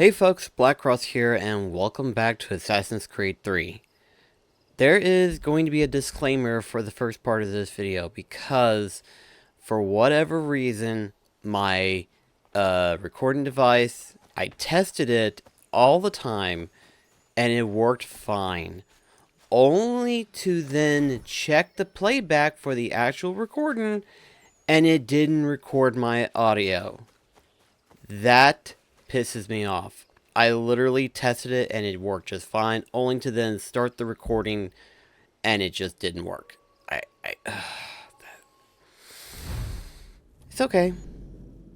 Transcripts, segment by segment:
Hey folks, BlackCross here, and welcome back to Assassin's Creed 3. There is going to be a disclaimer for the first part of this video because, for whatever reason, my recording device, I tested it all the time, and it worked fine. Only to then check the playback for the actual recording, and it didn't record my audio. That pisses me off. I literally tested it and it worked just fine, only to then start the recording and it just didn't work. It's okay.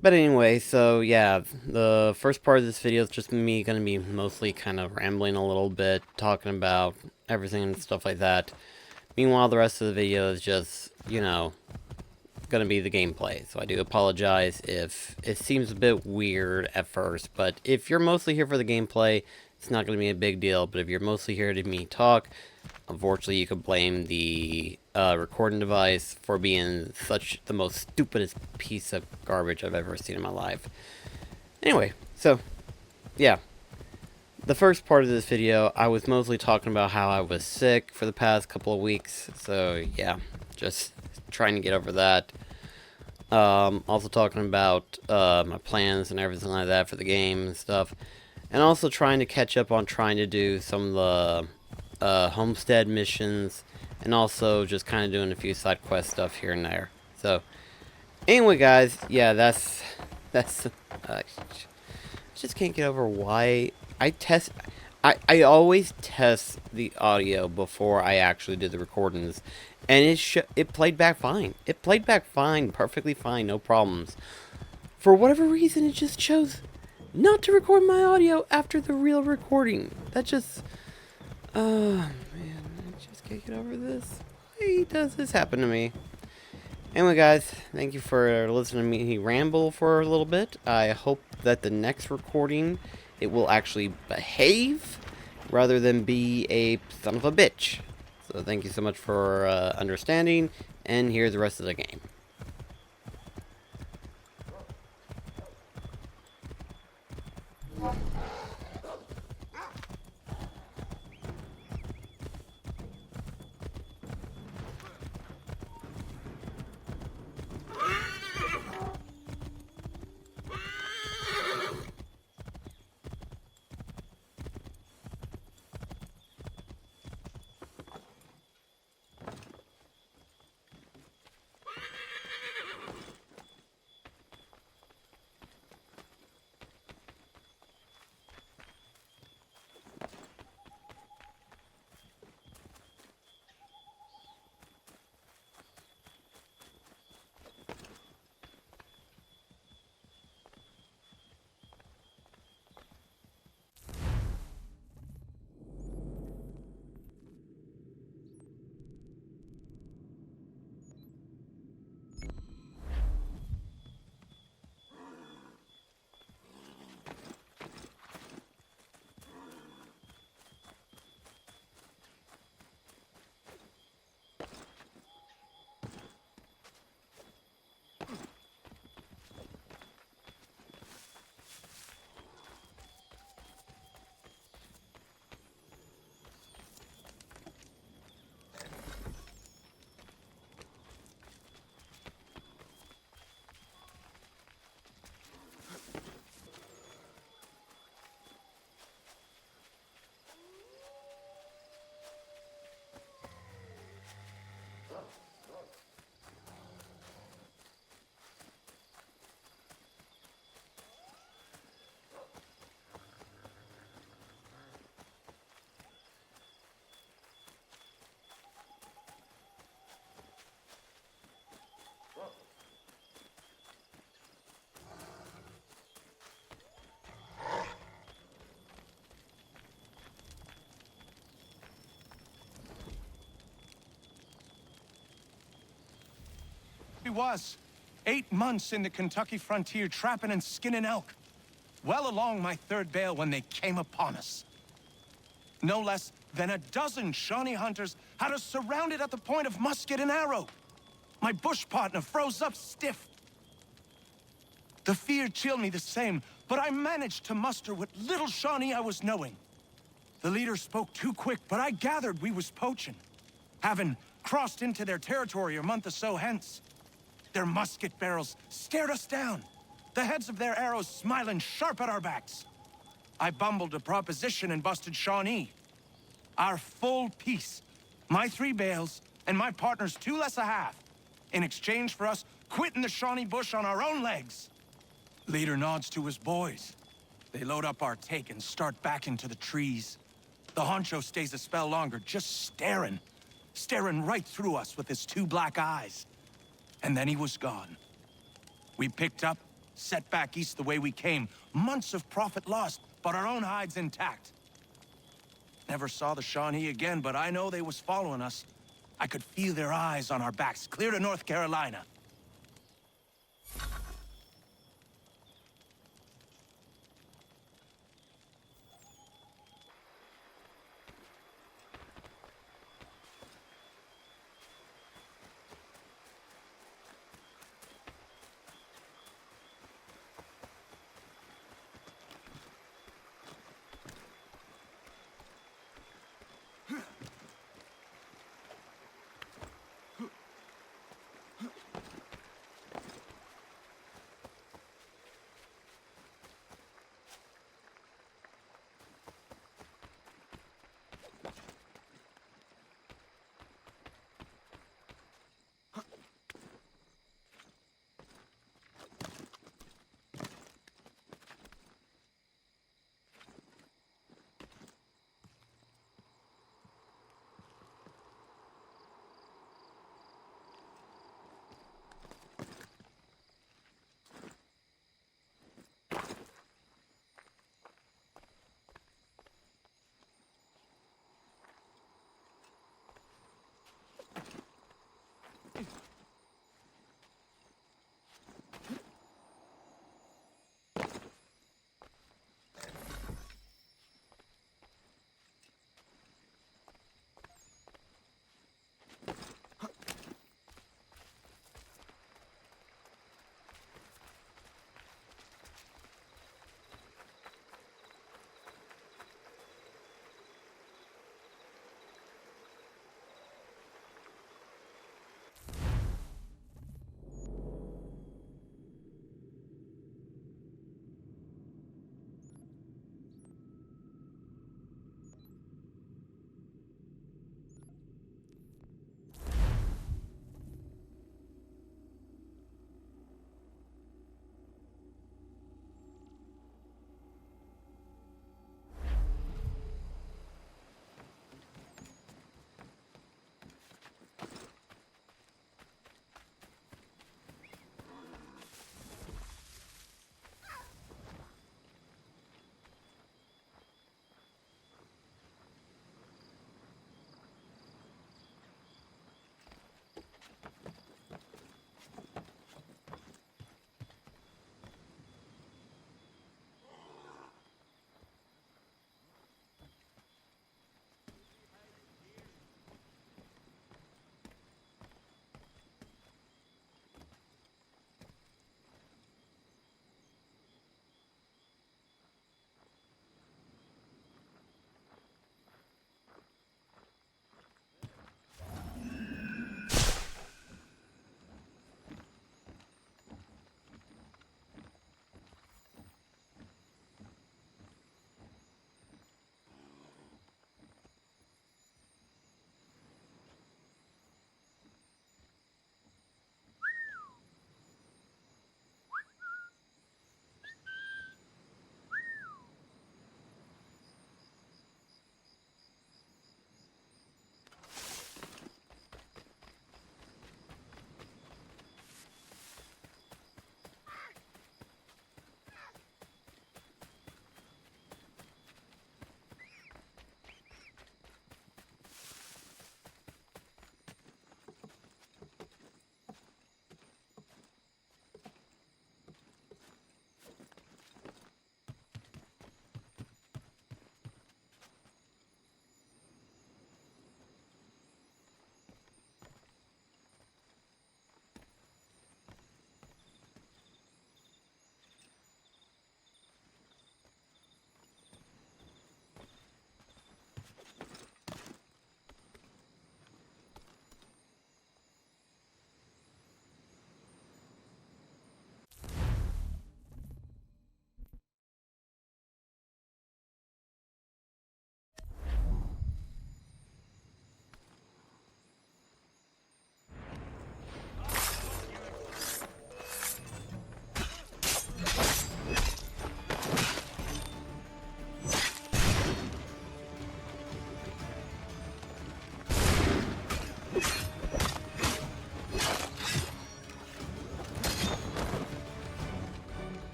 But anyway, so yeah, the first part of this video is just me gonna be mostly kind of rambling a little bit, talking about everything and stuff like that. Meanwhile, the rest of the video is just, gonna be the gameplay, so I do apologize if it seems a bit weird at first, but if you're mostly here for the gameplay, it's not gonna be a big deal. But if you're mostly here to me talk, unfortunately you could blame the recording device for being such the most stupidest piece of garbage I've ever seen in my life. Anyway, so yeah, the first part of this video I was mostly talking about how I was sick for the past couple of weeks, so yeah, just trying to get over that. Also talking about my plans and everything like that for the game and stuff, and also trying to catch up on trying to do some of the homestead missions, and also just kind of doing a few side quest stuff here and there. So anyway guys, yeah, that's I just can't get over why I always test the audio before I actually do the recordings, and it played back fine. It played back fine, perfectly fine, no problems. For whatever reason, it just chose not to record my audio after the real recording. That just, man, I just can't get over this. Why does this happen to me? Anyway, guys, thank you for listening to me ramble for a little bit. I hope that the next recording, it will actually behave rather than be a son of a bitch. So thank you so much for understanding, and here's the rest of the game. He was 8 months in the Kentucky frontier trapping and skinning elk. Well along my third bale when they came upon us. No less than a dozen Shawnee hunters had us surrounded at the point of musket and arrow. My bush partner froze up stiff. The fear chilled me the same but I managed to muster what little Shawnee I was knowing. The leader spoke too quick, but I gathered we was poaching, having crossed into their territory a month or so hence. Their musket barrels stared us down, the heads of their arrows smiling sharp at our backs. I bumbled a proposition and busted Shawnee. Our full piece, my 3 bales, and my partner's 2 less a half, in exchange for us quitting the Shawnee bush on our own legs. Leader nods to his boys. They load up our take and start back into the trees. The honcho stays a spell longer, just staring right through us with his 2 black eyes. And then he was gone. We picked up, set back east the way we came. Months of profit lost, but our own hides intact. Never saw the Shawnee again, but I know they was following us. I could feel their eyes on our backs, clear to North Carolina.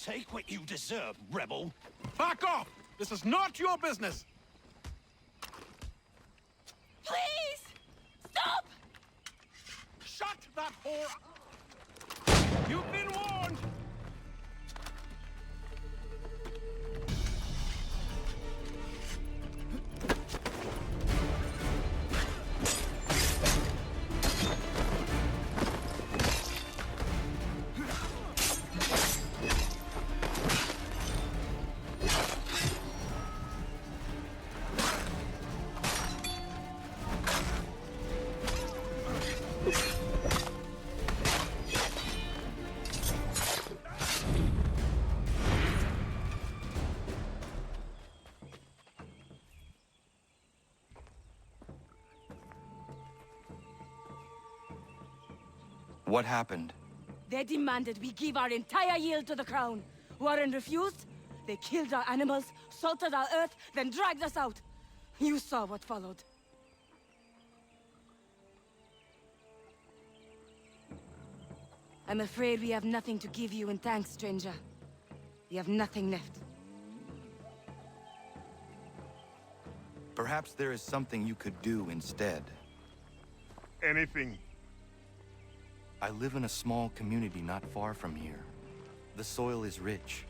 Take what you deserve, rebel. Back off! This is not your business! Please! Stop! Shut that whore! You've been warned! What happened? They demanded we give our entire yield to the crown. Warren refused. They killed our animals, salted our earth, then dragged us out. You saw what followed. I'm afraid we have nothing to give you in thanks, stranger. We have nothing left. Perhaps there is something you could do instead. Anything. I live in a small community not far from here. The soil is rich.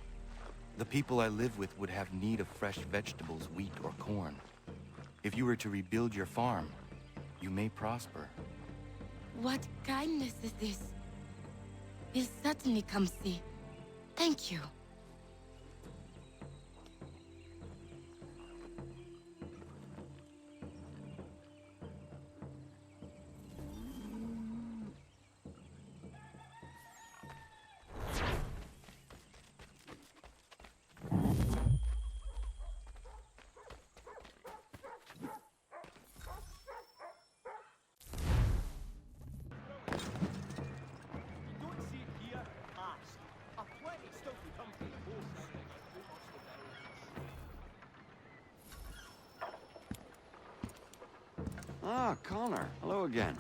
The people I live with would have need of fresh vegetables, wheat, or corn. If you were to rebuild your farm, you may prosper. What kindness is this? We'll certainly come see. Thank you. Ah, Connor. Hello again.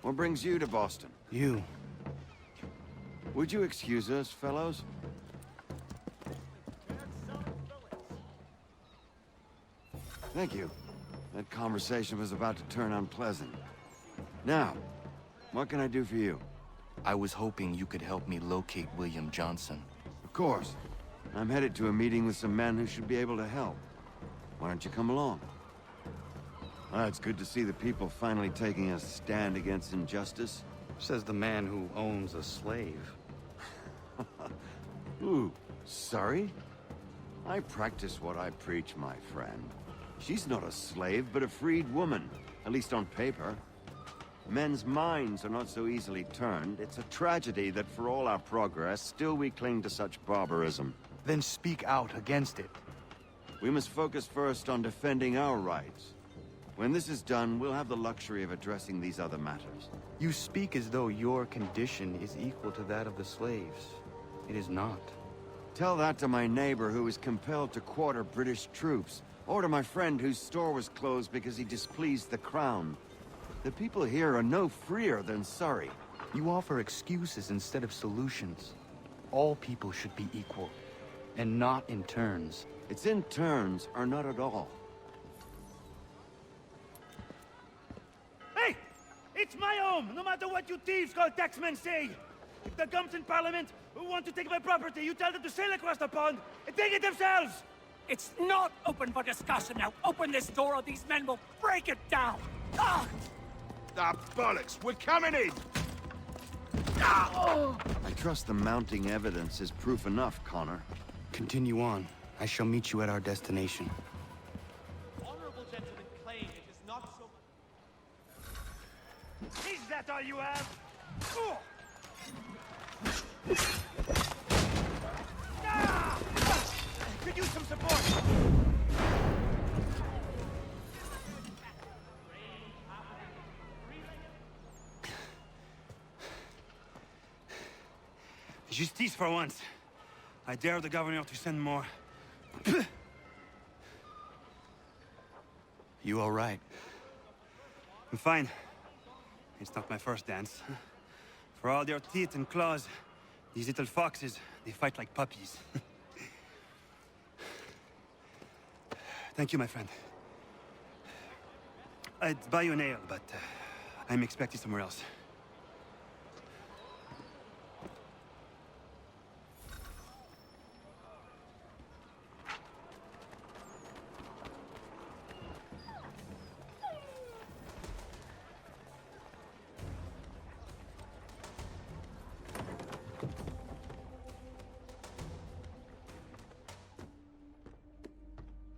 What brings you to Boston? You. Would you excuse us, fellows? Thank you. That conversation was about to turn unpleasant. Now, what can I do for you? I was hoping you could help me locate William Johnson. Of course. I'm headed to a meeting with some men who should be able to help. Why don't you come along? It's good to see the people finally taking a stand against injustice. Says the man who owns a slave. Ooh, sorry? I practice what I preach, my friend. She's not a slave, but a freed woman, at least on paper. Men's minds are not so easily turned. It's a tragedy that for all our progress, still we cling to such barbarism. Then speak out against it. We must focus first on defending our rights. When this is done, we'll have the luxury of addressing these other matters. You speak as though your condition is equal to that of the slaves. It is not. Tell that to my neighbor who was compelled to quarter British troops, or to my friend whose store was closed because he displeased the crown. The people here are no freer than Surrey. You offer excuses instead of solutions. All people should be equal, and not in turns. It's in turns, or not at all. Hey! It's my home, no matter what you thieves called taxmen say! If the gums in Parliament who want to take my property, you tell them to sail across the pond and take it themselves! It's not open for discussion now. Open this door or these men will break it down. Ah! Ah, bollocks! We're coming in! I trust the mounting evidence is proof enough, Connor. Continue on. I shall meet you at our destination. Honorable gentlemen claim it is not so... Is that all you have? Could use some support! Justice for once. I dare the governor to send more. You all right? I'm fine. It's not my first dance. For all their teeth and claws, These little foxes, they fight like puppies. Thank you, my friend. I'd buy you an ale, but I'm expected somewhere else.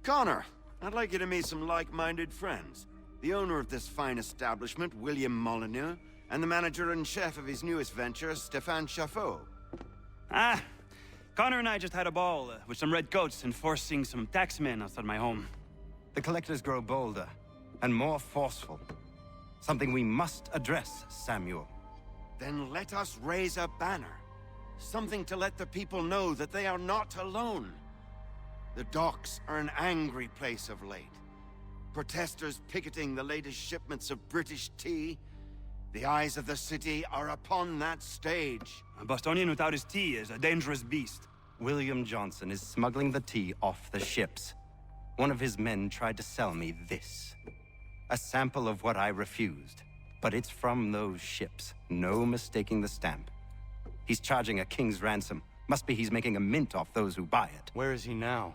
Connor, I'd like you to meet some like-minded friends. The owner of this fine establishment, William Molyneux, and the manager and chef of his newest venture, Stéphane Chaffeau. Ah, Connor and I just had a ball with some redcoats enforcing some taxmen outside my home. The collectors grow bolder and more forceful. Something we must address, Samuel. Then let us raise a banner. Something to let the people know that they are not alone. The docks are an angry place of late. Protesters picketing the latest shipments of British tea. The eyes of the city are upon that stage. A Bostonian without his tea is a dangerous beast. William Johnson is smuggling the tea off the ships. One of his men tried to sell me this. A sample of what I refused. But it's from those ships. No mistaking the stamp. He's charging a king's ransom. Must be he's making a mint off those who buy it. Where is he now?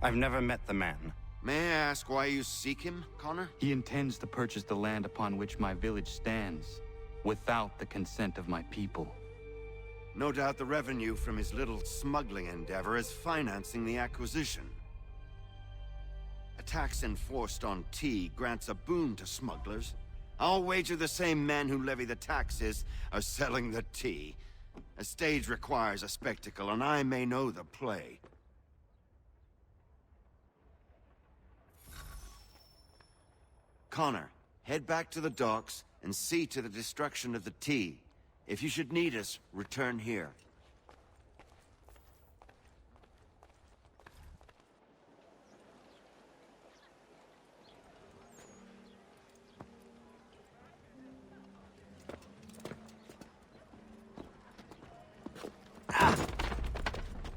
I've never met the man. May I ask why you seek him, Connor? He intends to purchase the land upon which my village stands, without the consent of my people. No doubt the revenue from his little smuggling endeavor is financing the acquisition. A tax enforced on tea grants a boon to smugglers. I'll wager the same men who levy the taxes are selling the tea. A stage requires a spectacle, and I may know the play. Connor, head back to the docks and see to the destruction of the tea. If you should need us, return here.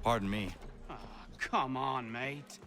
Pardon me. Oh, come on, mate.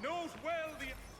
knows well the